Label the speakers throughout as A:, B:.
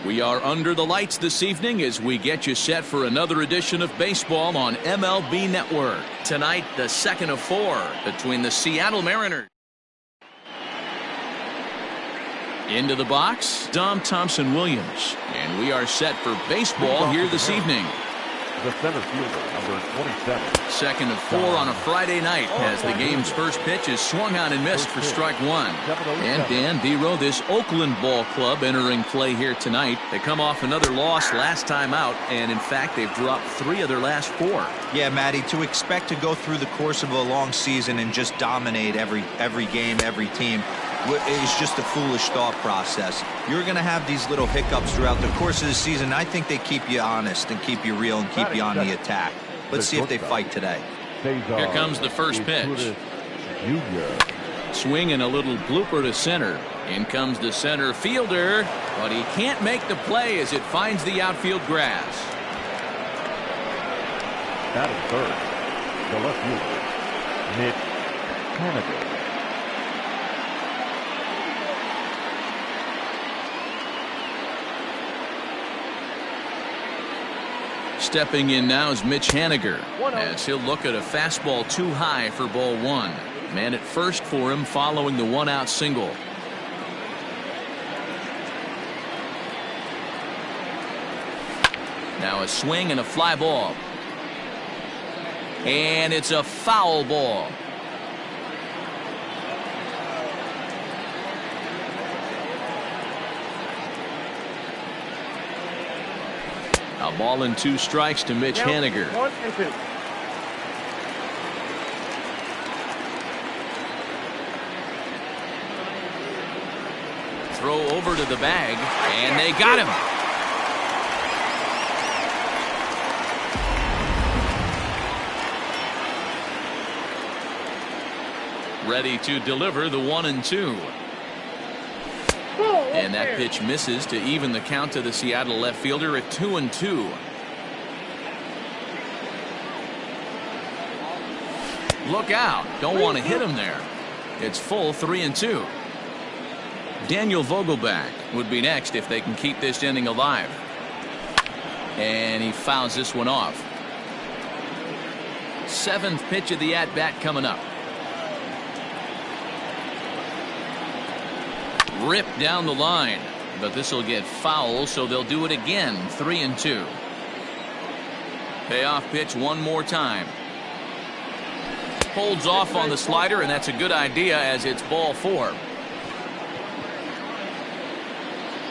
A: We are under the lights this evening as we get you set for another edition of baseball on MLB Network. Tonight, the second of 4 between the Seattle Mariners. Into the box, Dom Thompson-Williams. And we are set for baseball here this evening.
B: The center fielder, number 27.
A: Second of 4 on a Friday night as the game's first pitch is swung on and missed for strike one. And Dan Vero, this Oakland ball club entering play here tonight. They come off another loss last time out, and in fact they've dropped 3 of their last 4.
C: Yeah, Matty, to expect to go through the course of a long season and just dominate every game, every team is just a foolish thought process. You're going to have these little hiccups throughout the course of the season. I think they keep you honest and keep you real and keep you on the attack. Let's see if they fight today.
A: Here comes the first pitch. Swing and a little blooper to center. In comes the center fielder, but he can't make the play as it finds the outfield grass.
B: Batting third, the left fielder, Mitch Haniger.
A: Stepping in now is Mitch Haniger as he'll look at a fastball too high for ball 1. Man at first for him following the 1-out single. Now a swing and a fly ball. And it's a foul ball. A ball and 2 strikes to Mitch Haniger.
B: 1-2.
A: Throw over to the bag, and they got him. Ready to deliver the 1-2. And that pitch misses to even the count to the Seattle left fielder at 2-2. Look out. Don't want to hit him there. It's full 3-2. Daniel Vogelbach would be next if they can keep this inning alive. And he fouls this one off. 7th pitch of the at-bat coming up. Ripped down the line, but this will get foul, so they'll do it again. 3-2. Payoff pitch one more time. Holds off on the slider, and that's a good idea as it's ball 4.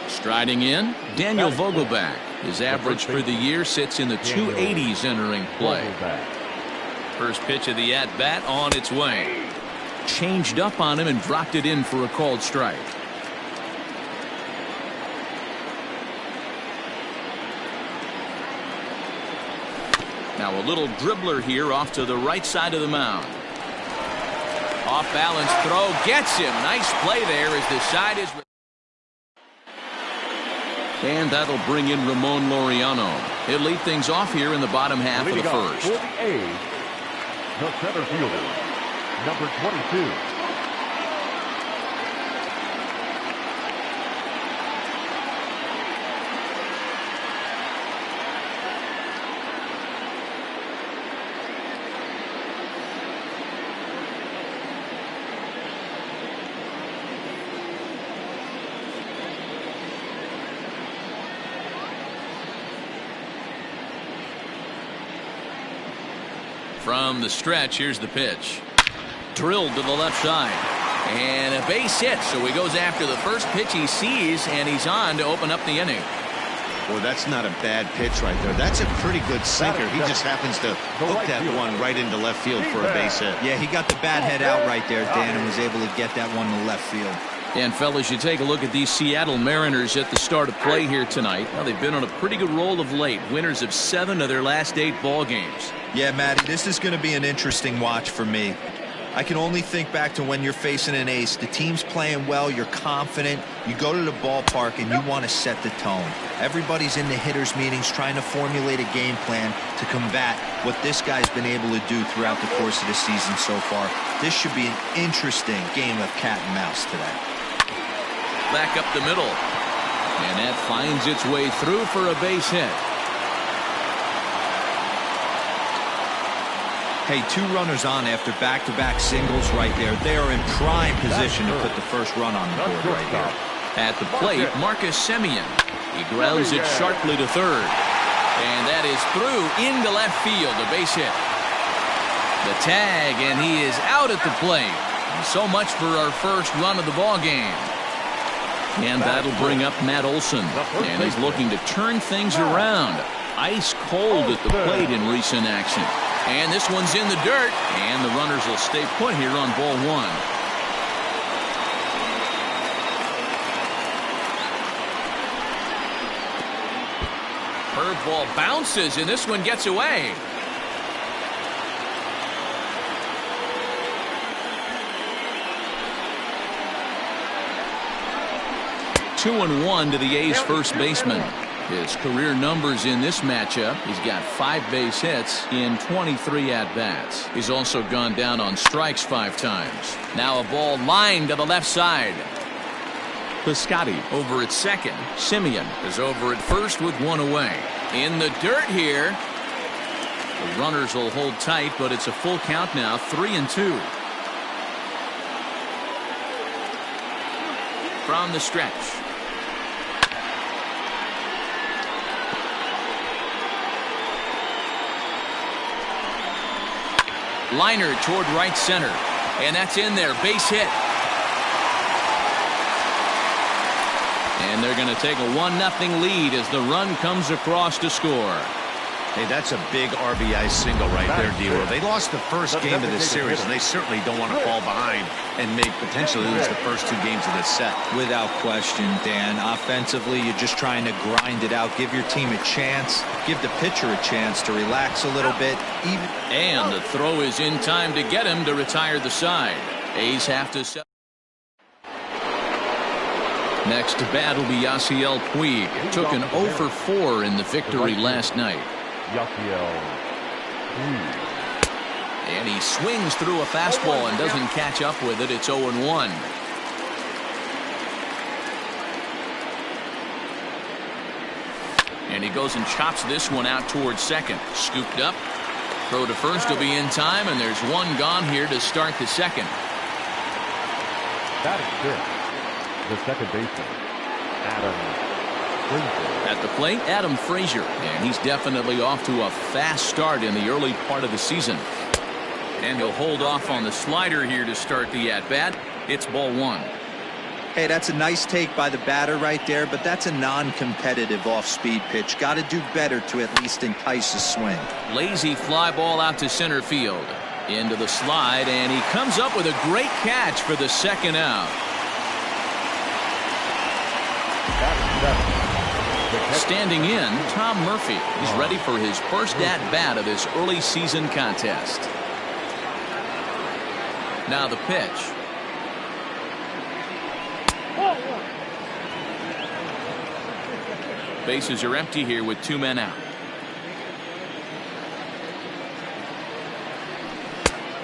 A: Striding in, Daniel Vogelbach. His average for the year sits in the 280s entering play. First pitch of the at-bat on its way. Changed up on him and dropped it in for a called strike. Now a little dribbler here off to the right side of the mound. Off balance throw gets him. Nice play there as the side is. And that'll bring in Ramon Laureano. He'll lead things off here in the bottom half of the first.
B: For the A's, the center fielder, number 22.
A: From the stretch, here's the pitch. Drilled to the left side. And a base hit, so he goes after the first pitch he sees, and he's on to open up the inning.
D: Well, that's not a bad pitch right there. That's a pretty good sinker. He just happens to hook that one right into left field for a base hit.
C: Yeah, he got the bat head out right there, Dan, and was able to get that one to left field.
A: And fellas, you take a look at these Seattle Mariners at the start of play here tonight. Well, they've been on a pretty good roll of late. Winners of 7 of their last 8 ball games.
C: Yeah, Matty, this is going to be an interesting watch for me. I can only think back to when you're facing an ace. The team's playing well, you're confident, you go to the ballpark and you want to set the tone. Everybody's in the hitters meetings trying to formulate a game plan to combat what this guy's been able to do throughout the course of the season so far. This should be an interesting game of cat and mouse today.
A: Back up the middle. And that finds its way through for a base hit.
C: Hey, 2 runners on after back-to-back singles right there. They are in prime position to put the first run on the board right here.
A: At the plate, Marcus Semien. He grounds it sharply to third. And that is through into left field, a base hit. The tag, and he is out at the plate. So much for our first run of the ball game. And that'll bring up Matt Olson. And he's looking to turn things around. Ice cold at the plate in recent action. And this one's in the dirt. And the runners will stay put here on ball 1. Curveball bounces, and this one gets away. Two and one to the A's first baseman. His career numbers in this matchup: he's got 5 base hits in 23 at-bats. He's also gone down on strikes 5 times. Now a ball lined to the left side. Piscotty over at second. Semien is over at first with 1 away. In the dirt here. The runners will hold tight, but it's a full count now, 3-2. From the stretch. Liner toward right center. And that's in there. Base hit. And they're going to take a 1-0 lead as the run comes across to score.
D: Hey, that's a big RBI single right there, D-Roll. They lost the first game of this series, and they certainly don't want to fall behind and potentially lose the first 2 games of this set.
C: Without question, Dan. Offensively, you're just trying to grind it out. Give your team a chance. Give the pitcher a chance to relax a little bit.
A: And the throw is in time to get him to retire the side. A's have to set. Next to bat will be Yasiel Puig. Took an 0 for 4 in the victory last night. And he swings through a fastball and doesn't catch up with it. It's 0-1. And he goes and chops this one out towards second. Scooped up. Throw to first will be in time, and there's 1 gone here to start the second.
B: That is good. The second baseman, Adam Frazier.
A: At the plate, Adam Frazier. And he's definitely off to a fast start in the early part of the season. And he'll hold off on the slider here to start the at-bat. It's ball 1.
C: Hey, that's a nice take by the batter right there, but that's a non-competitive off-speed pitch. Got to do better to at least entice a swing.
A: Lazy fly ball out to center field. Into the slide, and he comes up with a great catch for the second out. Standing in, Tom Murphy. He's ready for his first at-bat of this early season contest. Now the pitch. Bases are empty here with 2 men out.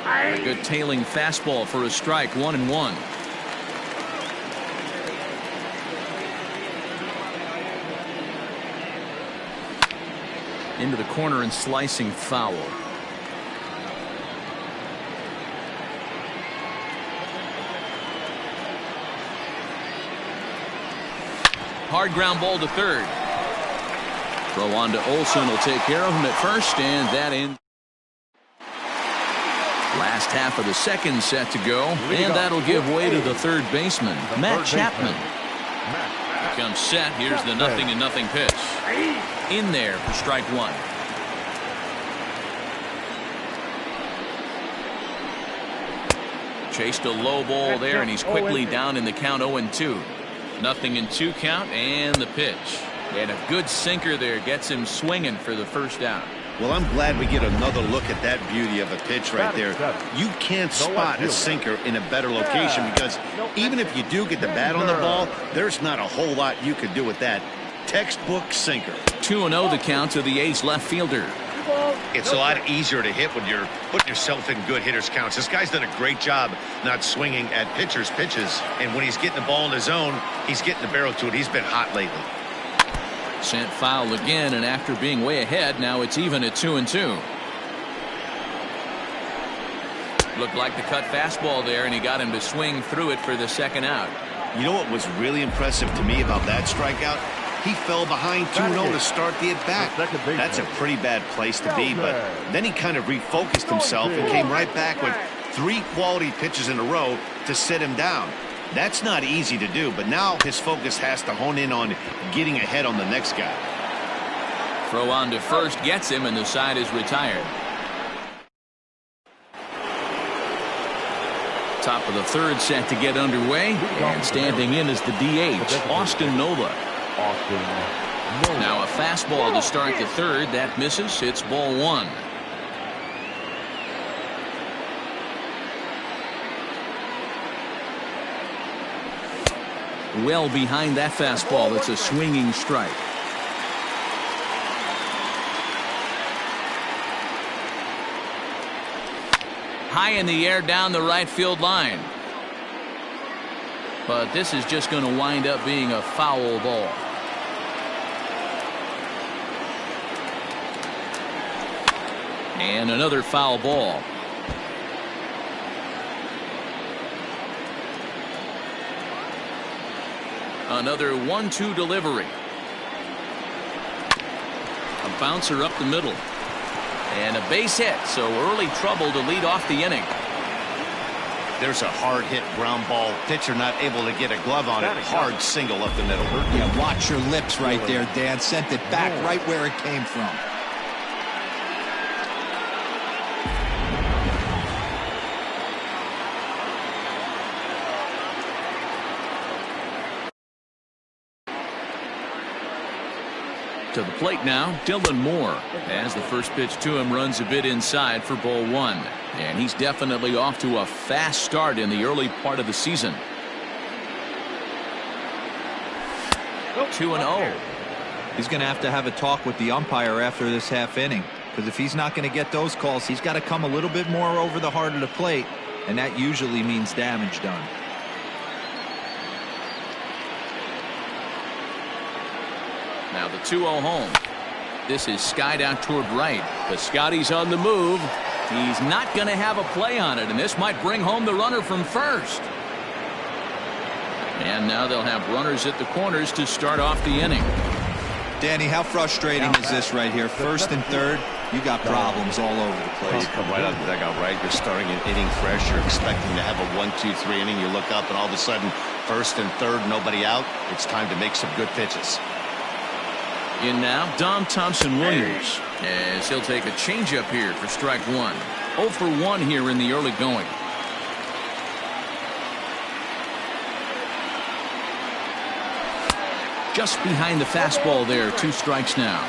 A: A good tailing fastball for a strike, 1-1. Into the corner and slicing foul. Hard ground ball to third. Throw on to Olson will take care of him at first, and that ends. Last half of the second set to go, and that'll give way to the third baseman, Matt Chapman. Comes set. Here's the 0-0 pitch. In there for strike 1. Chased a low ball there, and he's quickly down in the count 0-2. 0-2 count, and the pitch. And a good sinker there gets him swinging for the first out.
D: Well, I'm glad we get another look at that beauty of a pitch right there. You can't spot a sinker in a better location because even if you do get the bat on the ball, there's not a whole lot you could do with that. Textbook sinker.
A: 2-0 the count to the A's left fielder.
D: It's a lot easier to hit when you're putting yourself in good hitters counts. This guy's done a great job not swinging at pitchers' pitches. And when he's getting the ball in his zone, he's getting the barrel to it. He's been hot lately.
A: Sent foul again, and after being way ahead, now it's even at 2-2. Looked like the cut fastball there, and he got him to swing through it for the second out.
D: You know what was really impressive to me about that strikeout? He fell behind 2-0 to start the at-bat. That's a pretty bad place to be, but then he kind of refocused himself and came right back with 3 quality pitches in a row to sit him down. That's not easy to do, but now his focus has to hone in on getting ahead on the next guy.
A: Throw on to first gets him, and the side is retired. Top of the third set to get underway, and standing in is the DH, Austin Nola. Now a fastball to start the third. That misses. It's ball 1. Well behind that fastball. It's a swinging strike. High in the air down the right field line. But this is just going to wind up being a foul ball. And another foul ball. Another 1-2 delivery. A bouncer up the middle. And a base hit, so early trouble to lead off the inning.
D: There's a hard hit ground ball. Pitcher not able to get a glove on it. Hard single up the middle.
C: Yeah, watch your lips right there, Dan. Sent it back right where it came from.
A: To the plate now, Dylan Moore, as the first pitch to him runs a bit inside for ball 1. And he's definitely off to a fast start in the early part of the season. 2-0.
C: He's going to have a talk with the umpire after this half inning, because if he's not going to get those calls, he's got to come a little bit more over the heart of the plate, and that usually means damage done.
A: Now the 2-0 home. This is skied out toward right. Piscotty's on the move. He's not going to have a play on it, and this might bring home the runner from first. And now they'll have runners at the corners to start off the inning.
C: Danny, how frustrating is this right here? First and third, you got problems all over the place.
D: Come right out of the dugout, right? You're starting an inning fresh. You're expecting to have a 1-2-3 inning. You look up, and all of a sudden, first and third, nobody out. It's time to make some good pitches.
A: In now, Dom Thompson-Williams, as he'll take a changeup here for strike 1. 0 for 1 here in the early going. Just behind the fastball there. 2 strikes now.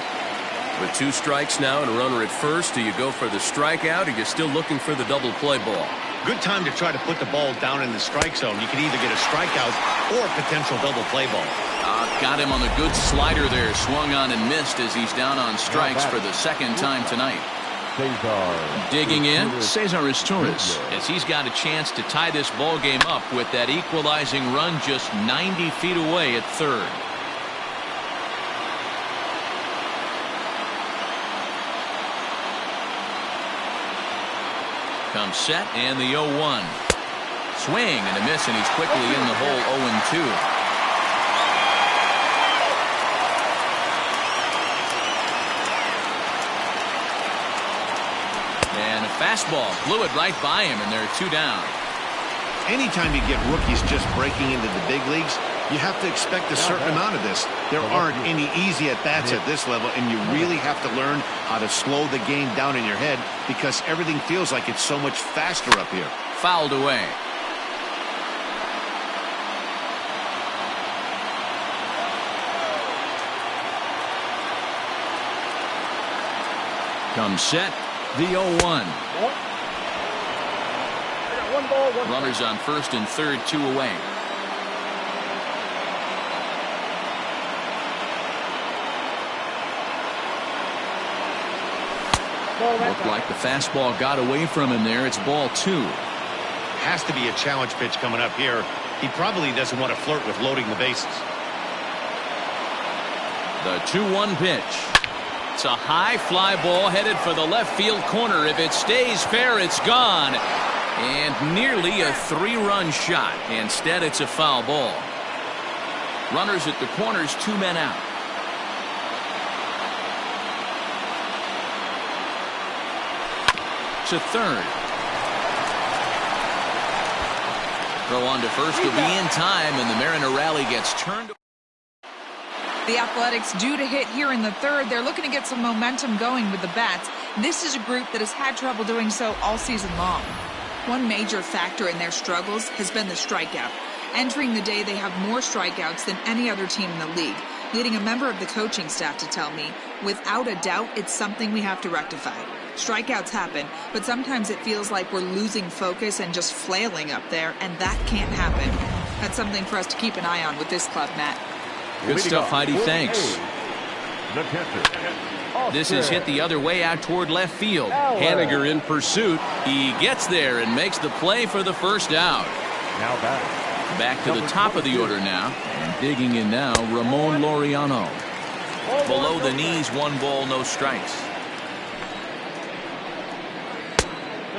E: With 2 strikes now and a runner at first, do you go for the strikeout, or are you still looking for the double play ball?
D: Good time to try to put the ball down in the strike zone. You can either get a strikeout or a potential double play ball.
A: Got him on the good slider there. Swung on and missed as he's down on strikes for the second time tonight. Digging in, Cesar Torres, as he's got a chance to tie this ball game up with that equalizing run just 90 feet away at third. Comes set, and the 0-1. Swing and a miss, and he's quickly in the hole. 0-2. And a fastball blew it right by him, and there are 2 down.
D: Anytime you get rookies just breaking into the big leagues, you have to expect a certain amount of this. There aren't any easy at-bats at this level, and you really have to learn how to slow the game down in your head because everything feels like it's so much faster up here.
A: Fouled away. Comes set, the 0-1. Runners on first and third, 2 away. Looked like the fastball got away from him there. It's ball 2.
D: Has to be a challenge pitch coming up here. He probably doesn't want to flirt with loading the bases.
A: The 2-1 pitch. It's a high fly ball headed for the left field corner. If it stays fair, it's gone. And nearly a 3-run shot. Instead, it's a foul ball. Runners at the corners, 2 men out. To third. Throw on to first will be in time, and the Mariner rally gets turned.
F: The Athletics due to hit here in the third. They're looking to get some momentum going with the bats. This is a group that has had trouble doing so all season long. One major factor in their struggles has been the strikeout. Entering the day, they have more strikeouts than any other team in the league, leading a member of the coaching staff to tell me, without a doubt, it's something we have to rectify. Strikeouts happen, but sometimes it feels like we're losing focus and just flailing up there, and that can't happen. That's something for us to keep an eye on with this club, Matt.
A: Good stuff, Heidi. Thanks. This is hit the other way out toward left field. Haniger in pursuit. He gets there and makes the play for the first out.
B: Now
A: Back to the top of the order now. And digging in now, Ramon Laureano. Below the knees, 1 ball, no strikes.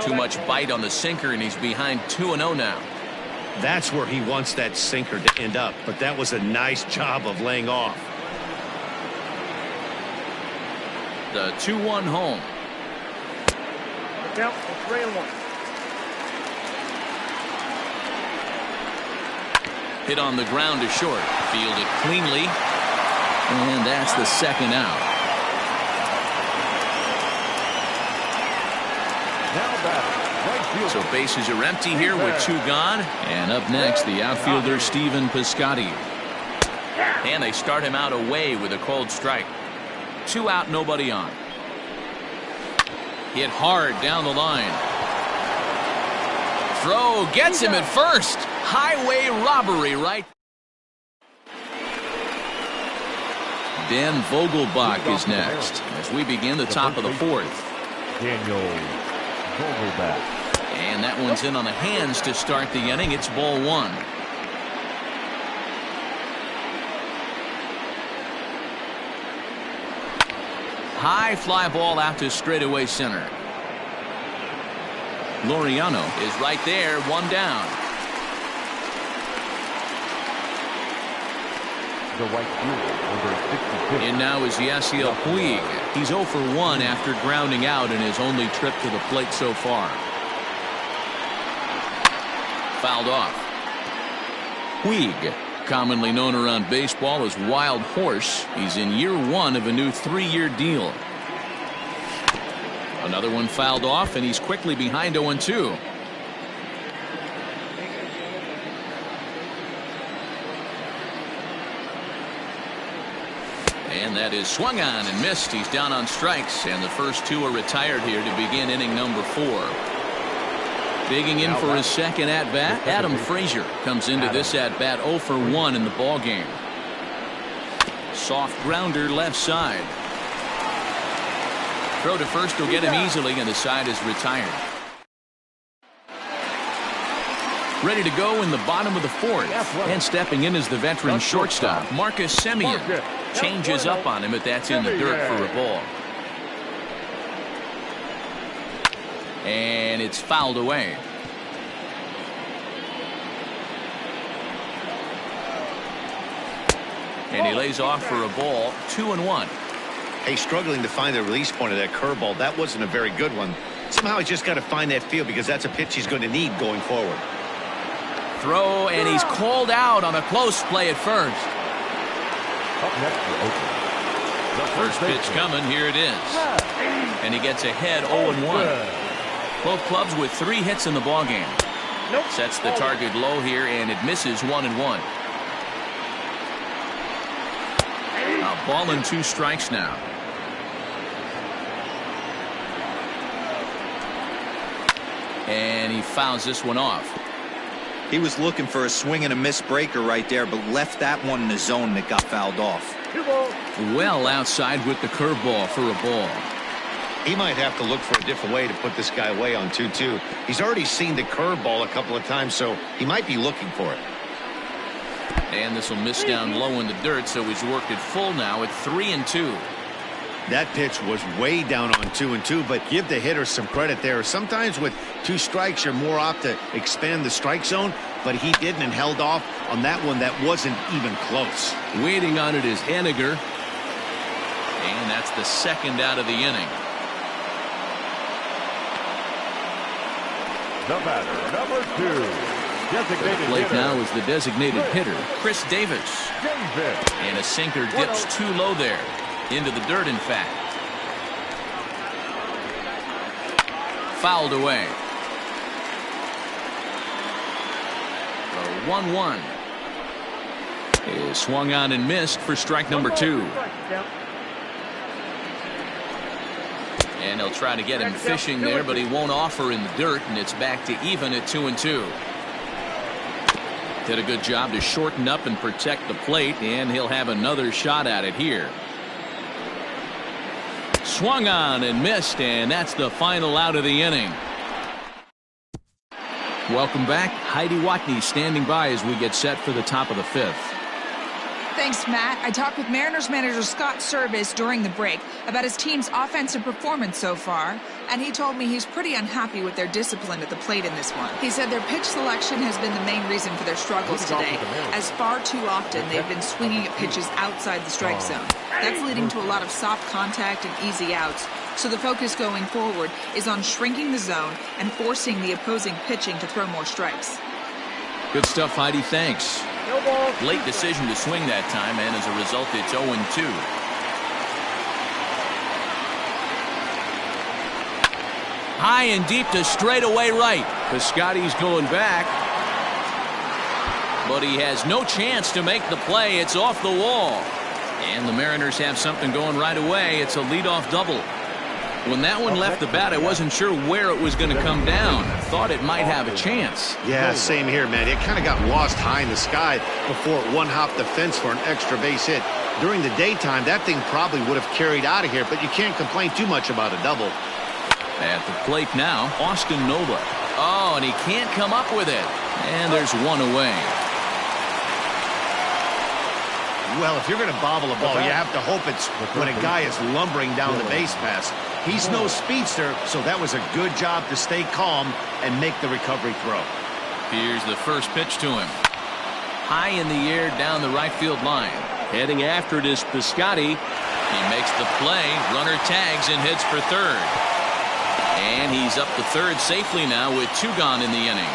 A: Too much bite on the sinker, and he's behind 2-0 now.
D: That's where he wants that sinker to end up, but that was a nice job of laying off.
A: The 2-1 home.
B: Count 3-1.
A: Hit on the ground to short. Fielded cleanly. And that's the second out.
B: Now back.
A: So bases are empty here with 2 gone. And up next, the outfielder Stephen Piscotty. And they start him out away with a cold strike. 2 out, nobody on. Hit hard down the line. Throw gets him at first. Highway robbery right. Dan Vogelbach is next as we begin the top of the 4th.
B: Daniel Vogelbach.
A: And that one's in on the hands to start the inning. It's ball 1. High fly ball out to straightaway center. Laureano is right there, 1 down.
B: The right fielder, number 66.
A: In now is Yasiel Puig. He's 0 for 1 after grounding out in his only trip to the plate so far. Fouled off. Puig, commonly known around baseball as Wild Horse. He's in year 1 of a new 3-year deal. Another one fouled off, and he's quickly behind 0-2. And that is swung on and missed. He's down on strikes, and the first 2 are retired here to begin inning number 4. Digging in for his second at-bat, Adam Frazier comes into this at-bat 0 for 1 in the ballgame. Soft grounder left side. Throw to first will get him easily, and the side is retired. Ready to go in the bottom of the 4th. And stepping in is the veteran shortstop, Marcus Semien. Changes up on him, but that's in the dirt for a ball. And it's fouled away. And he lays off for a ball, 2-1.
D: Hey, struggling to find the release point of that curveball. That wasn't a very good one. Somehow he's just got to find that feel, because that's a pitch he's going to need going forward.
A: Throw, and he's called out on a close play at first.
B: Up next for Oakland.
A: First pitch coming, here it is. And he gets ahead 0-1. Both clubs with 3 hits in the ballgame. Sets the target low here, and it misses 1-1. A ball and 2 strikes now. And he fouls this one off.
C: He was looking for a swing and a miss breaker right there, but left that one in the zone that got fouled off.
A: Well outside with the curveball for a ball.
D: He might have to look for a different way to put this guy away on 2-2. He's already seen the curveball a couple of times, so he might be looking for it.
A: And this will miss down low in the dirt, so he's worked it full now at 3-2.
D: That pitch was way down on 2-2, but give the hitter some credit there. Sometimes with 2 strikes, you're more apt to expand the strike zone, but he didn't and held off on that one that wasn't even close.
A: Waiting on it is Haniger. And that's the second out of the inning.
B: The batter, number 2. Designated
A: Plate
B: hitter.
A: now is the designated hitter, Chris Davis.
B: Davis.
A: And a sinker dips too low there. Into the dirt, in fact. Fouled away. The 1-1 is swung on and missed for strike number 2. And they'll try to get him fishing there, but he won't offer in the dirt, and it's back to even at 2-2. Did a good job to shorten up and protect the plate, and he'll have another shot at it here. Swung on and missed, and that's the final out of the inning. Welcome back. Heidi Watney standing by as we get set for the top of the 5th.
F: Thanks, Matt. I talked with Mariners manager Scott Service during the break about his team's offensive performance so far, and he told me he's pretty unhappy with their discipline at the plate in this one. He said their pitch selection has been the main reason for their struggles today, as far too often they've been swinging at pitches outside the strike zone. That's leading to a lot of soft contact and easy outs, so the focus going forward is on shrinking the zone and forcing the opposing pitching to throw more strikes.
A: Good stuff, Heidi. Thanks. Late decision to swing that time, and as a result, it's 0-2. High and deep to straightaway right. Piscotty's going back, but he has no chance to make the play. It's off the wall, and the Mariners have something going right away. It's a leadoff double. When that one left the bat, I wasn't sure where it was going to come down. Thought it might have a chance.
D: Yeah, same here, man. It kind of got lost high in the sky before it one-hopped the fence for an extra base hit. During the daytime, that thing probably would have carried out of here, but you can't complain too much about a double.
A: At the plate now, Austin Nola. Oh, and he can't come up with it. And there's one away.
D: Well, if you're going to bobble a ball, you have to hope it's when a guy is lumbering down the base pass. He's no speedster, so that was a good job to stay calm and make the recovery throw.
A: Here's the first pitch to him. High in the air down the right field line. Heading after it is Piscotty. He makes the play. Runner tags and heads for third. And he's up to third safely now with 2 gone in the inning.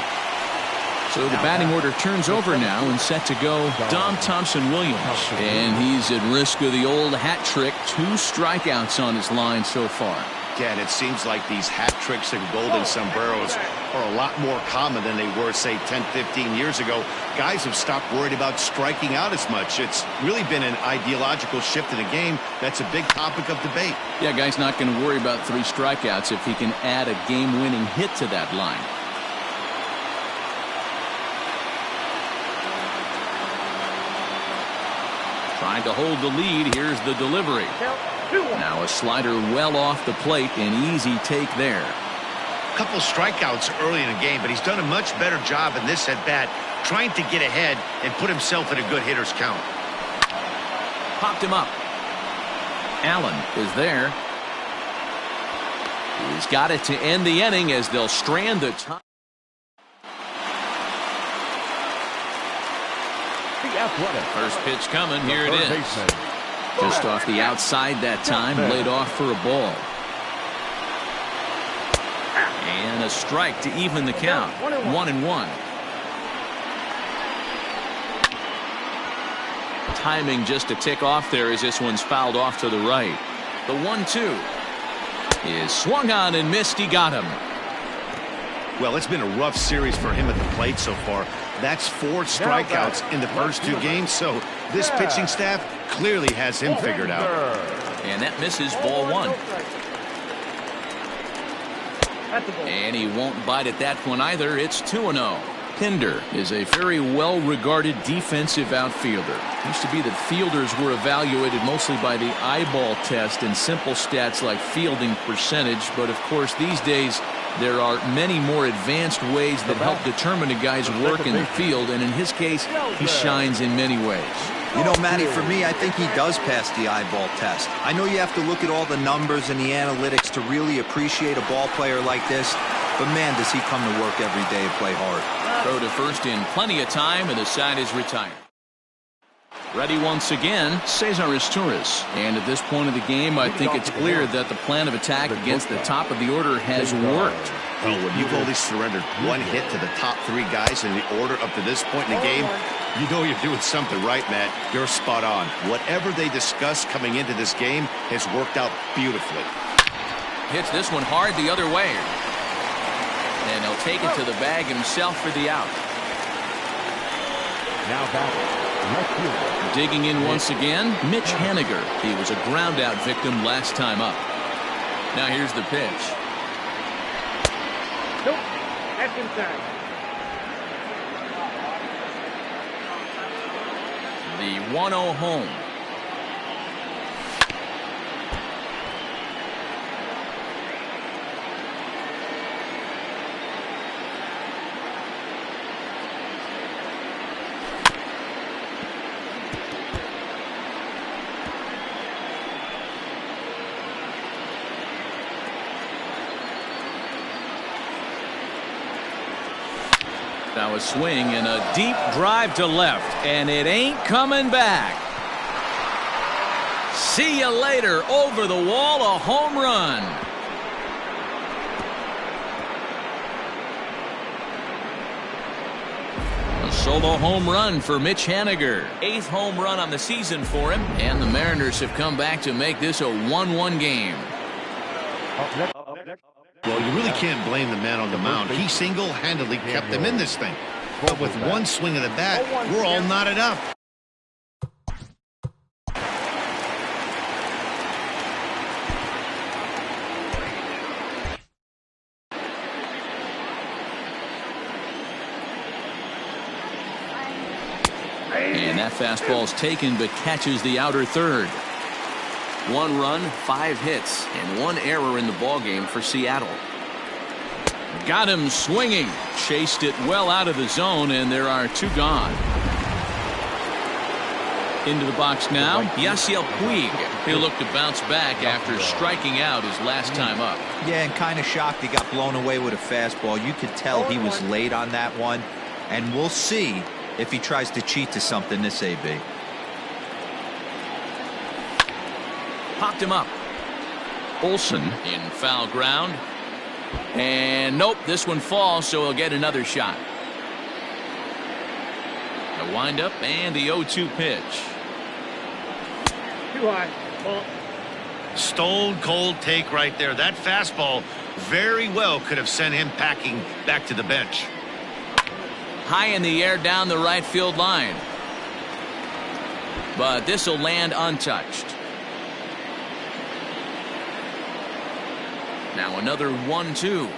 A: So the batting order turns over now and set to go Dom Thompson-Williams. And he's at risk of the old hat trick. 2 strikeouts on his line so far.
D: Yeah, and it seems like these hat tricks and golden sombreros are a lot more common than they were, say, 10, 15 years ago. Guys have stopped worried about striking out as much. It's really been an ideological shift in the game. That's a big topic of debate.
A: Yeah, guy's not going to worry about 3 strikeouts if he can add a game-winning hit to that line. Trying to hold the lead. Here's the delivery. Now a slider well off the plate. An easy take there.
D: A couple strikeouts early in the game, but he's done a much better job in this at-bat trying to get ahead and put himself in a good hitter's count.
A: Popped him up. Allen is there. He's got it to end the inning as they'll strand the top. First pitch coming. Here it is. Just off the outside that time. Laid off for a ball. And a strike to even the count. 1-1. Timing just a tick off there as this one's fouled off to the right. The 1-2 is swung on and missed. He got him.
D: Well, it's been a rough series for him at the plate so far. That's 4 strikeouts in the first 2 games, so this pitching staff clearly has him figured out.
A: And that misses, ball 1. And he won't bite at that one either. It's 2-0. Pinder is a very well-regarded defensive outfielder. It used to be that fielders were evaluated mostly by the eyeball test and simple stats like fielding percentage, but of course these days there are many more advanced ways that help determine a guy's work in the field, and in his case, he shines in many ways.
C: You know, Matty, for me, I think he does pass the eyeball test. I know you have to look at all the numbers and the analytics to really appreciate a ball player like this, but man, does he come to work every day and play hard.
A: Throw to first in plenty of time, and the side is retired. Ready once again, Cesar Izturis. And at this point of the game, I think it's clear that the plan of attack against the top of the order has worked.
D: Well, when you've only surrendered one hit to the top three guys in the order up to this point in the game, you know you're doing something right, Matt. You're spot on. Whatever they discussed coming into this game has worked out beautifully.
A: Hits this one hard the other way. And he'll take it to the bag himself for the out.
B: Now batting.
A: Digging in once again, Mitch Haniger. He was a ground out victim last time up. Now here's the pitch.
G: Nope, that's inside.
A: The 1-0 home. Now a swing and a deep drive to left, and it ain't coming back. See you later. Over the wall, a home run. A solo home run for Mitch Haniger. 8th home run on the season for him, and the Mariners have come back to make this a 1-1 game.
D: Well, you really can't blame the man on the mound. He single-handedly kept them in this thing. But with one swing of the bat, we're all knotted up.
A: And that fastball's taken but catches the outer third. 1 run, 5 hits, and 1 error in the ballgame for Seattle. Got him swinging. Chased it well out of the zone, and there are 2 gone. Into the box now, Yasiel Puig. He'll look to bounce back after striking out his last time up.
C: Yeah, and kind of shocked he got blown away with a fastball. You could tell he was late on that one, and we'll see if he tries to cheat to something this AB.
A: Popped him up. Olsen in foul ground. And nope, this one falls, so he'll get another shot. The windup and the 0-2 pitch.
G: Too high. Ball.
D: Stone cold take right there. That fastball very well could have sent him packing back to the bench.
A: High in the air down the right field line. But this will land untouched. Now another 1-2.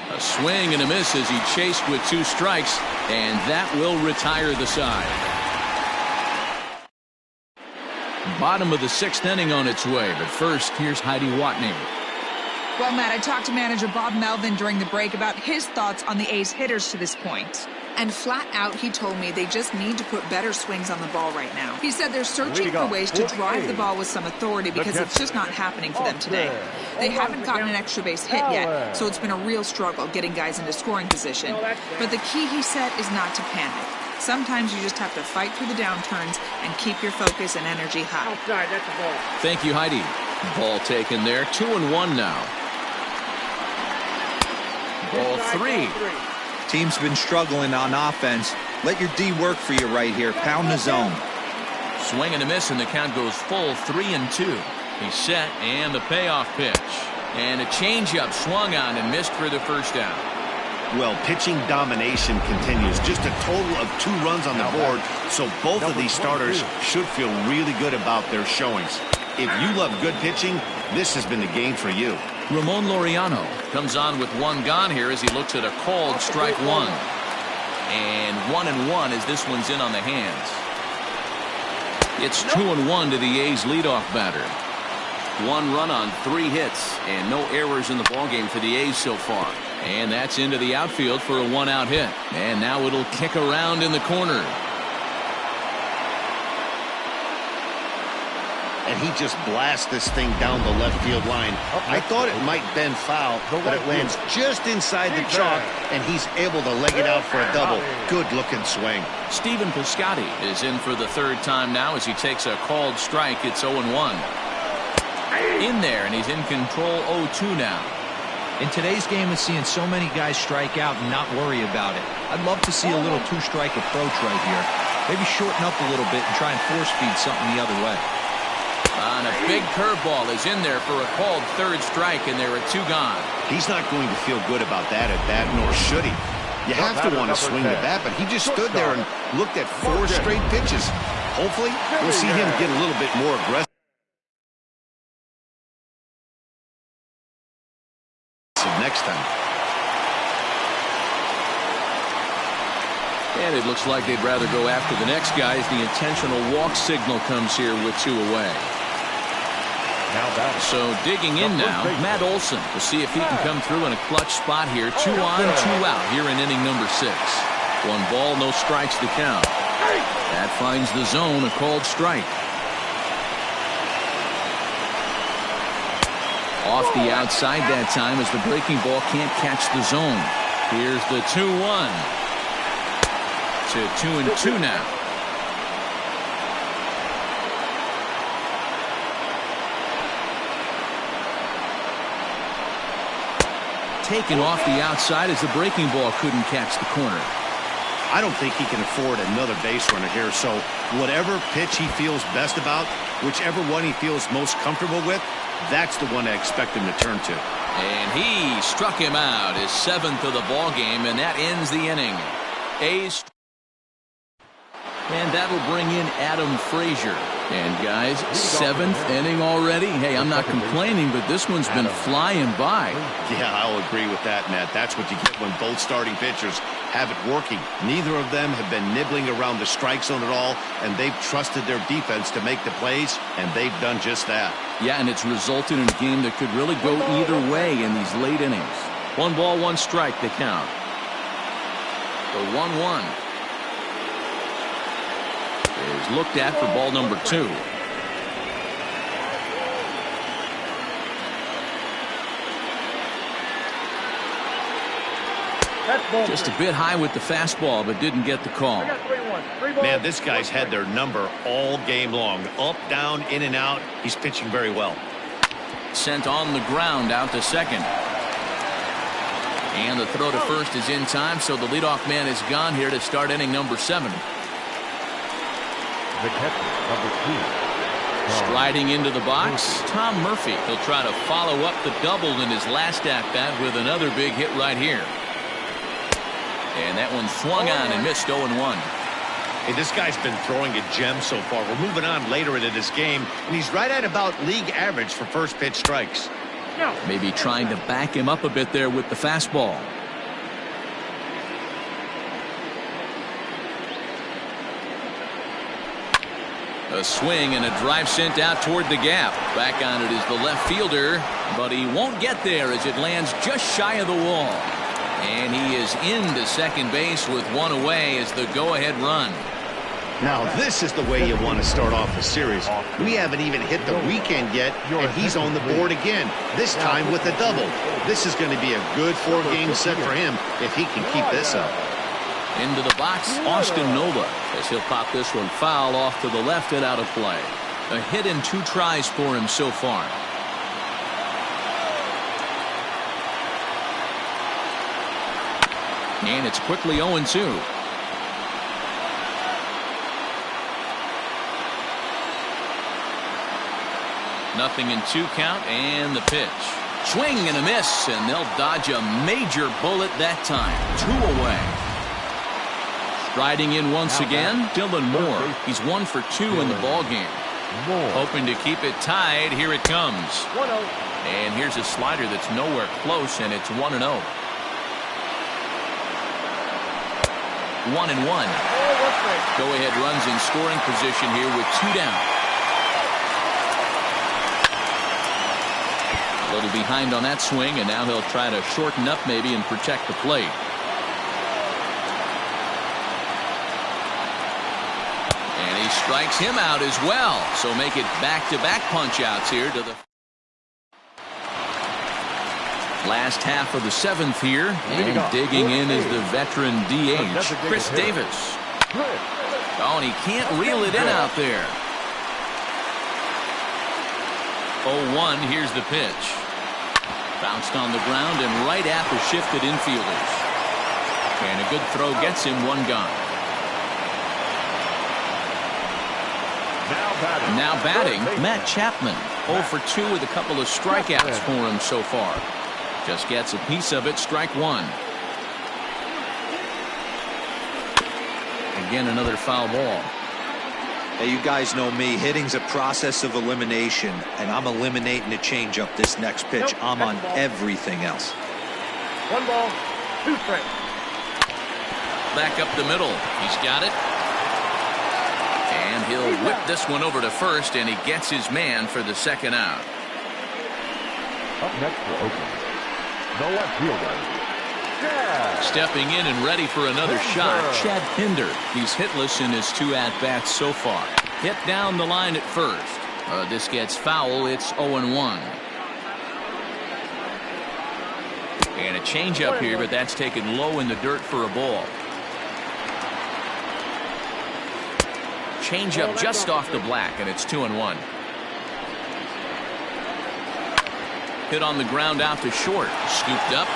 A: A swing and a miss as he chased with 2 strikes, and that will retire the side. Bottom of the 6th inning on its way, but first, here's Heidi Watney.
F: Well, Matt, I talked to manager Bob Melvin during the break about his thoughts on the A's hitters to this point. And flat out, he told me they just need to put better swings on the ball right now. He said they're searching for ways to drive the ball with some authority because it's just not happening for them today. They haven't gotten an extra base hit yet, so it's been a real struggle getting guys into scoring position. But the key, he said, is not to panic. Sometimes you just have to fight through the downturns and keep your focus and energy high.
G: Outside, that's a ball.
A: Thank you, Heidi. Ball taken there. 2-1 now. Ball 3.
C: Team's been struggling on offense. Let your D work for you right here. Pound the zone.
A: Swing and a miss, and the count goes full 3-2. He's set, and the payoff pitch. And a changeup swung on and missed for the first out.
D: Well, pitching domination continues. Just a total of 2 runs on the board, so both of these starters should feel really good about their showings. If you love good pitching, this has been the game for you.
A: Ramon Laureano comes on with one gone here as he looks at a called strike one. And 1-1 as this one's in on the hands. It's 2-1 to the A's leadoff batter.
E: 1 run on 3 hits and no errors in the ballgame for the A's so far.
A: And that's into the outfield for a 1-out hit. And now it'll kick around in the corner.
D: And he just blasts this thing down the left field line. I thought it might bend foul, but it lands just inside the chalk, and he's able to leg it out for a double. Good-looking swing.
A: Stephen Piscotty is in for the 3rd time now as he takes a called strike. It's 0-1. In there, and he's in control 0-2 now.
C: In today's game, it's seeing so many guys strike out and not worry about it. I'd love to see a little 2-strike approach right here. Maybe shorten up a little bit and try and force feed something the other way.
A: And a big curveball is in there for a called 3rd strike, and there are 2 gone.
D: He's not going to feel good about that at bat, nor should he. You have to want to swing the bat, but he just stood there and looked at 4 straight pitches. Hopefully, we'll see him get a little bit more aggressive next time.
A: And it looks like they'd rather go after the next guy as the intentional walk signal comes here with 2 away. So digging in now, Matt Olson to see if he can come through in a clutch spot here. 2 on, 2 out here in inning number 6. 1 ball, no strikes to count. That finds the zone, a called strike. Off the outside that time as the breaking ball can't catch the zone. Here's the 2-1. To 2-2 now. Taken off the outside as the breaking ball couldn't catch the corner.
D: I don't think he can afford another base runner here, so whatever pitch he feels best about, whichever one he feels most comfortable with, that's the one I expect him to turn to.
A: And he struck him out, his 7th of the ball game, and that ends the inning. A's. And that'll bring in Adam Frazier. And guys, 7th inning already. Hey, I'm not complaining, but this one's been flying by.
D: Yeah, I'll agree with that, Matt. That's what you get when both starting pitchers have it working. Neither of them have been nibbling around the strike zone at all, and they've trusted their defense to make the plays, and they've done just that.
A: Yeah, and it's resulted in a game that could really go either way in these late innings. 1 ball, 1 strike to count. The 1-1 is looked at for ball number 2. Just a bit high with the fastball, but didn't get the call.
D: Man, this guy's had their number all game long. Up, down, in and out. He's pitching very well.
A: Sent on the ground out to second. And the throw to first is in time, so the leadoff man is gone here to start inning number 7.
B: The catcher, number 2.
A: Striding into the box, Tom Murphy. He'll try to follow up the double in his last at-bat with another big hit right here. And that one swung on and missed 0-1.
D: Hey, this guy's been throwing a gem so far. We're moving on later into this game, and he's right at about league average for first pitch strikes.
A: Maybe trying to back him up a bit there with the fastball. A swing and a drive sent out toward the gap. Back on it is the left fielder, but he won't get there as it lands just shy of the wall. And he is into second base with 1 away as the go-ahead run.
D: Now this is the way you want to start off the series. We haven't even hit the weekend yet, and he's on the board again, this time with a double. This is going to be a good 4-game set for him if he can keep this up.
A: Into the box, Austin Nola, as he'll pop this one foul off to the left and out of play. A hit in 2 tries for him so far. And it's quickly 0-2. Nothing in 2 count, and the pitch. Swing and a miss, and they'll dodge a major bullet that time. 2 away. Striding in once again, Dylan Moore. He's 1 for 2 in the ballgame. Hoping to keep it tied. Here it comes.
G: 1-0.
A: And here's a slider that's nowhere close, and it's 1-0. 1-1. Go-ahead runs in scoring position here with 2 down. A little behind on that swing, and now he'll try to shorten up maybe and protect the plate. And he strikes him out as well. So make it back-to-back punch-outs here to the last half of the 7th here. And digging in is the veteran DH, Chris Davis. Oh, and he can't reel it in out there. 0-1, here's the pitch. Bounced on the ground and right at the shifted infielders. And a good throw gets him 1 gone. Now batting, Matt Chapman. 0 for 2 with a couple of strikeouts for him so far. Just gets a piece of it, strike 1. Again, another foul ball.
C: Hey, you guys know me. Hitting's a process of elimination, and I'm eliminating the changeup this next pitch. I'm on everything else.
G: 1 ball, 2 strikes.
A: Back up the middle. He's got it. And he'll whip this one over to first, and he gets his man for the 2nd out.
B: Up next for Oakland, the left fielder,
A: Stepping in and ready for another shot, Chad Pinder. He's hitless in his 2 at-bats so far. Hit down the line at first. This gets foul. It's 0-1. And a changeup here, but that's taken low in the dirt for a ball. Changeup just off the black, and it's 2-1. Hit on the ground out to short. Scooped up.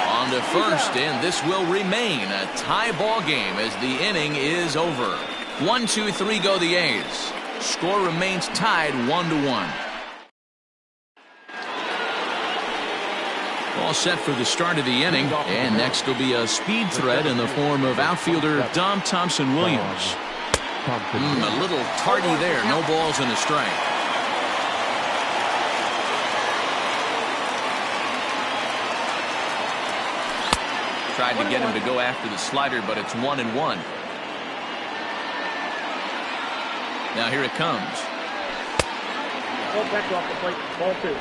A: On to first, and this will remain a tie ball game as the inning is over. 1-2-3 go the A's. Score remains tied 1-1. All set for the start of the inning, and next will be a speed threat in the form of outfielder Dom Thompson-Williams. A little tardy there. No balls and a strike. Tried to get him to go after the slider, but it's 1-1. Now here it comes.
G: Back off the plate. Ball 2.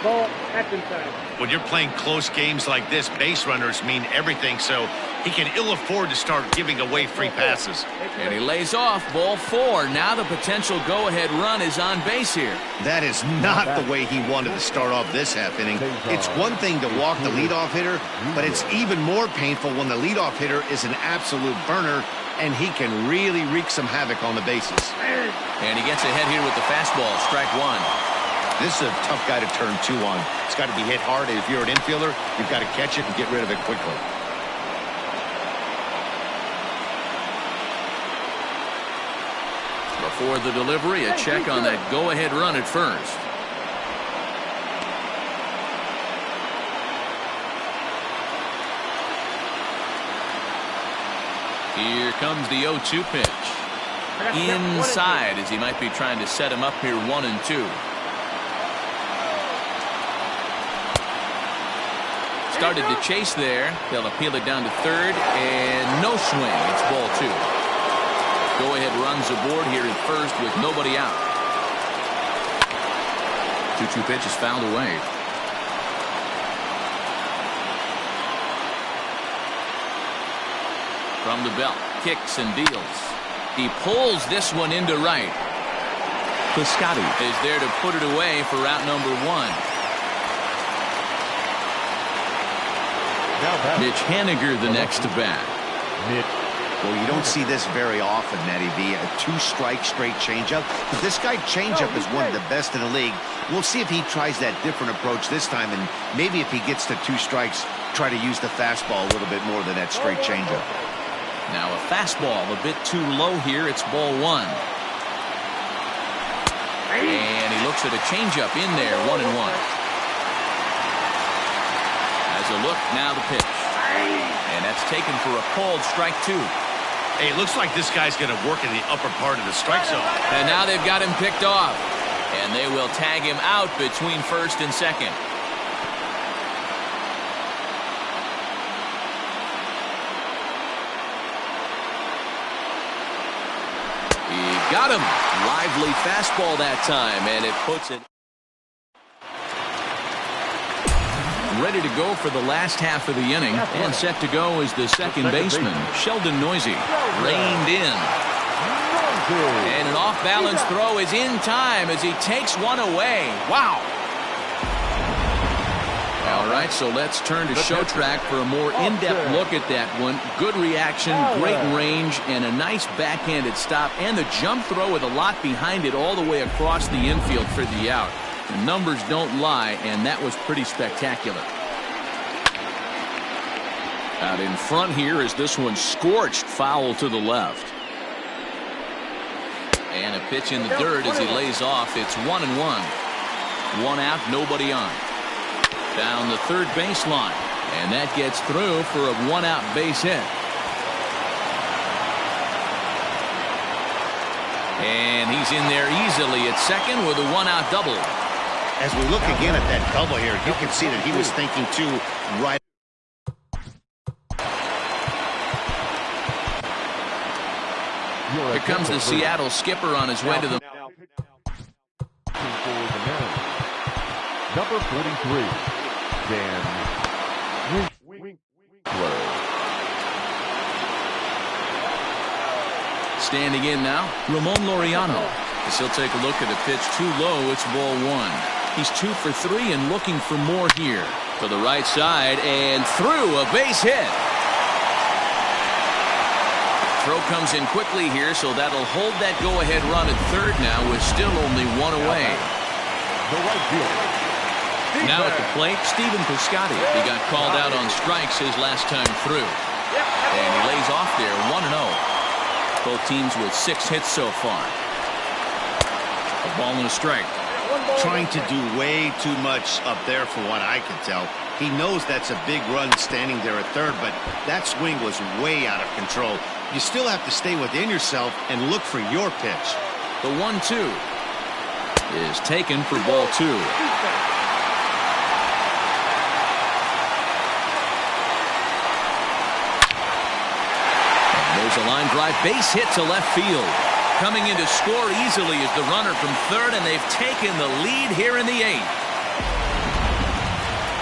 G: Ball, that's inside.
D: When you're playing close games like this, base runners mean everything, so he can ill afford to start giving away free passes.
A: And he lays off, ball 4. Now the potential go-ahead run is on base here.
D: That is not the way he wanted to start off this half inning. It's one thing to walk the leadoff hitter, but it's even more painful when the leadoff hitter is an absolute burner, and he can really wreak some havoc on the bases.
A: And he gets ahead here with the fastball, strike 1.
D: This is a tough guy to turn 2 on. It's got to be hit hard. If you're an infielder, you've got to catch it and get rid of it quickly.
A: Before the delivery, a check on that go-ahead run at first. Here comes the 0-2 pitch. Inside, as he might be trying to set him up here 1-2. Started to chase there. They'll appeal it down to third, and no swing. It's ball 2. Go-ahead runs aboard here at first with nobody out. 2-2 pitch is fouled away. From the belt, kicks and deals. He pulls this one into right. Piscotty is there to put it away for out number 1. Mitch Haniger the next to bat.
D: Well, you don't see this very often, Matty V. A 2-strike straight changeup. But this guy changeup is one of the best in the league. We'll see if he tries that different approach this time, and maybe if he gets to 2 strikes, try to use the fastball a little bit more than that straight changeup.
A: Now a fastball a bit too low here. It's ball 1. And he looks at a changeup in there, 1-1. As a look, now the pitch. And that's taken for a called strike 2.
D: Hey, it looks like this guy's going to work in the upper part of the strike zone.
A: And now they've got him picked off. And they will tag him out between first and second. He got him. Lively fastball that time, and it puts it. Ready to go for the last half of the inning, and set to go is the second baseman, Sheldon Neuse. Reined in. And an off-balance throw is in time as he takes one away. Wow. All right, so let's turn to Show Track for a more in-depth look at that one. Good reaction, great range, and a nice backhanded stop, and the jump throw with a lot behind it all the way across the infield for the out. The numbers don't lie, and that was pretty spectacular. Out in front here is this one scorched foul to the left. And a pitch in the dirt as he lays off. It's 1-1. One out, nobody on. Down the third baseline, and that gets through for a one-out base hit. And he's in there easily at second with a one-out double.
D: As we look again at that double here, you can see that he was thinking too right.
A: Here comes the Seattle skipper on his way to the.
B: Number 43, Dan Winkler.
A: Standing in now, Ramon Laureano. As he'll take a look at a pitch too low, it's ball 1. He's 2 for 3 and looking for more here. To the right side and through, a base hit. Throw comes in quickly here, so that'll hold that go-ahead run at third now with still only one away.
B: The right fielder.
A: Now at the plate, Stephen Piscotty. He got called out on strikes his last time through. And he lays off there 1-0. Both teams with 6 hits so far. A ball and a strike.
D: Trying to do way too much up there for what I can tell. He knows that's a big run standing there at third, but that swing was way out of control. You still have to stay within yourself and look for your pitch.
A: The 1-2 is taken for ball 2. There's a line drive base hit to left field. Coming in to score easily is the runner from third, and they've taken the lead here in the 8th.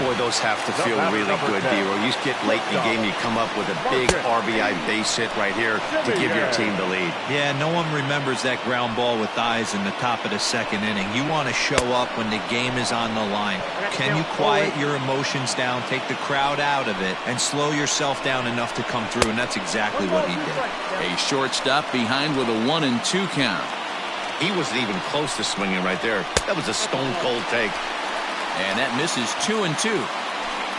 D: Boy, those have to feel really good, D-Roll. You get late in the game, you come up with a big RBI base hit right here to give your team the lead.
C: Yeah, no one remembers that ground ball with eyes in the top of the second inning. You want to show up when the game is on the line. Can you quiet your emotions down, take the crowd out of it, and slow yourself down enough to come through? And that's exactly what he did.
A: A shortstop behind with a 1-2 count.
D: He wasn't even close to swinging right there. That was a stone-cold take.
A: And that misses 2-2.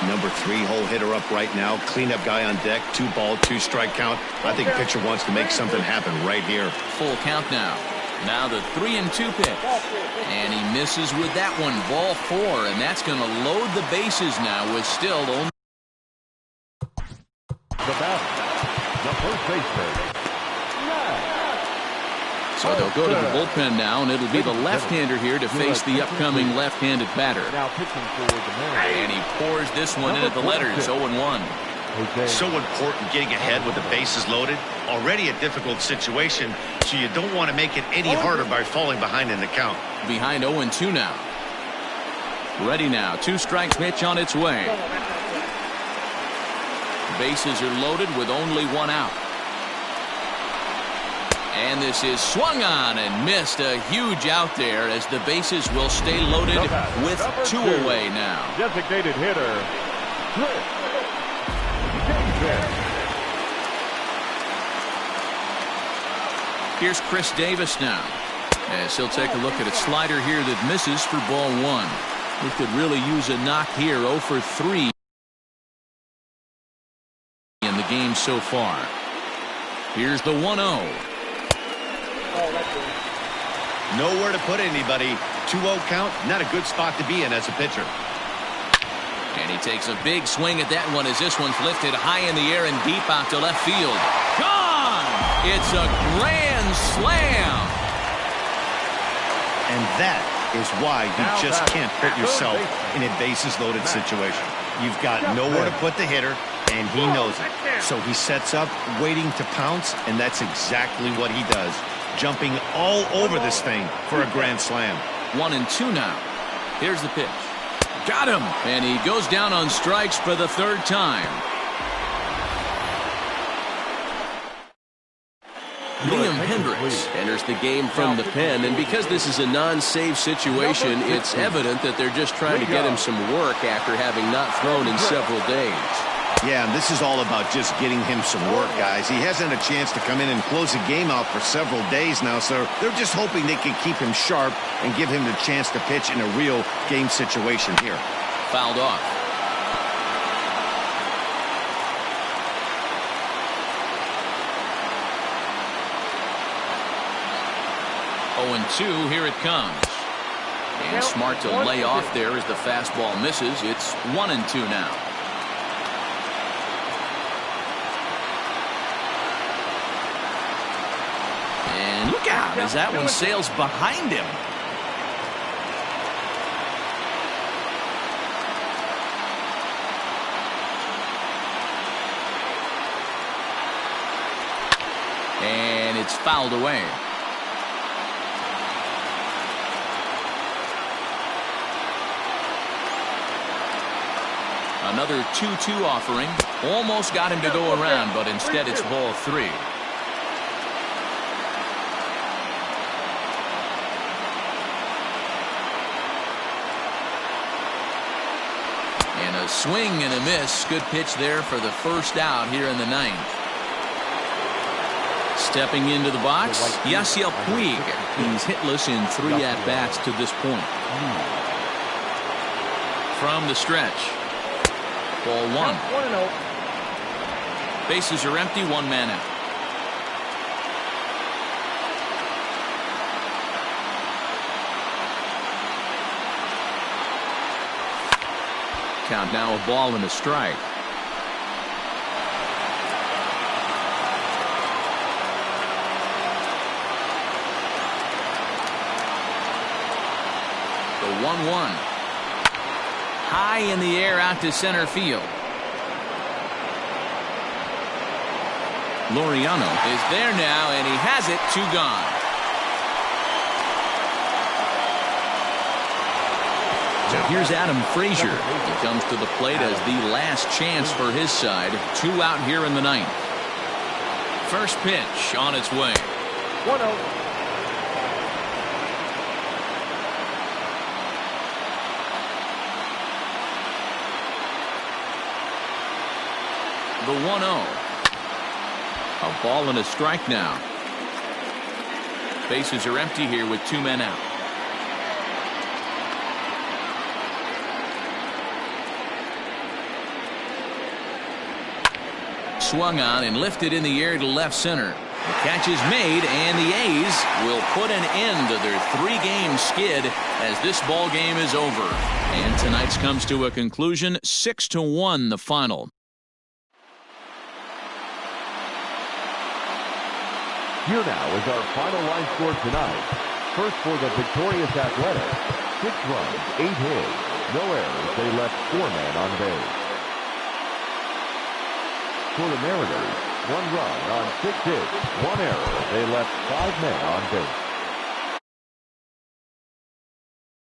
D: Number 3 hole hitter up right now. Cleanup guy on deck. 2-ball, 2-strike count. I think pitcher wants to make something happen right here.
A: Full count now. Now the 3-2 pitch. And he misses with that one. Ball 4. And that's going to load the bases now with still only.
B: The batter, the first baseman.
A: So they'll go to the bullpen now, and it'll be the left-hander here to face the upcoming left-handed batter.
B: Now pitching for the man.
A: And he pours this one in at the letters, 0-1.
D: So important getting ahead with the bases loaded. Already a difficult situation, so you don't want to make it any harder by falling behind in the count.
A: Behind 0-2 now. Ready now. 2 strikes pitch on its way. Bases are loaded with only 1 out. And this is swung on and missed. A huge out there as the bases will stay loaded with 2 away now.
B: Designated hitter, Chris Davis.
A: Here's Chris Davis now. As he'll take a look at a slider here that misses for ball 1. He could really use a knock here. 0 for 3 in the game so far. Here's the 1-0.
D: Nowhere to put anybody. 2-0 count, not a good spot to be in as a pitcher.
A: And he takes a big swing at that one as this one's lifted high in the air and deep out to left field. Gone! It's a grand slam.
D: And that is why you just can't put yourself in a bases-loaded situation. You've got nowhere to put the hitter, and he knows it. So he sets up, waiting to pounce, and that's exactly what he does, jumping all over this thing for a grand slam.
A: 1-2 now. Here's the pitch. Got him! And he goes down on strikes for the third time. Liam Hendriks enters the game from the pen, and because this is a non-save situation, it's evident that they're just trying to get him some work after having not thrown in several days.
D: Yeah, and this is all about just getting him some work, guys. He hasn't had a chance to come in and close the game out for several days now, so they're just hoping they can keep him sharp and give him the chance to pitch in a real game situation here.
A: Fouled off. Oh, 2, here it comes. And smart to lay off there as the fastball misses. It's 1-2 now. And look out as that one sails behind him. And it's fouled away. Another 2-2 offering. Almost got him to go around, but instead it's ball 3. And a swing and a miss. Good pitch there for the first out here in the 9th. Stepping into the box, Yasiel Puig. He's hitless in 3 at-bats to this point. From the stretch. Ball 1.
G: 1-0.
A: Bases are empty, 1 man out. Count now, a ball and a strike. The 1-1. High in the air out to center field. Laureano is there now, and he has it. 2 gone. So here's Adam Frazier. He comes to the plate as the last chance for his side. 2 out here in the 9th. First pitch on its way.
G: 1-0.
A: The 1-0. A ball and a strike now. Bases are empty here with 2 men out. Swung on and lifted in the air to left center. The catch is made, and the A's will put an end to their 3-game skid as this ball game is over. And tonight's comes to a conclusion, 6-1 the final.
B: Here now is our final line score tonight. First for the victorious Athletics, 6 runs, 8 hits, no errors. They left 4 men on base. For the Mariners, 1 run on 6 hits, 1 error. They left 5 men on base.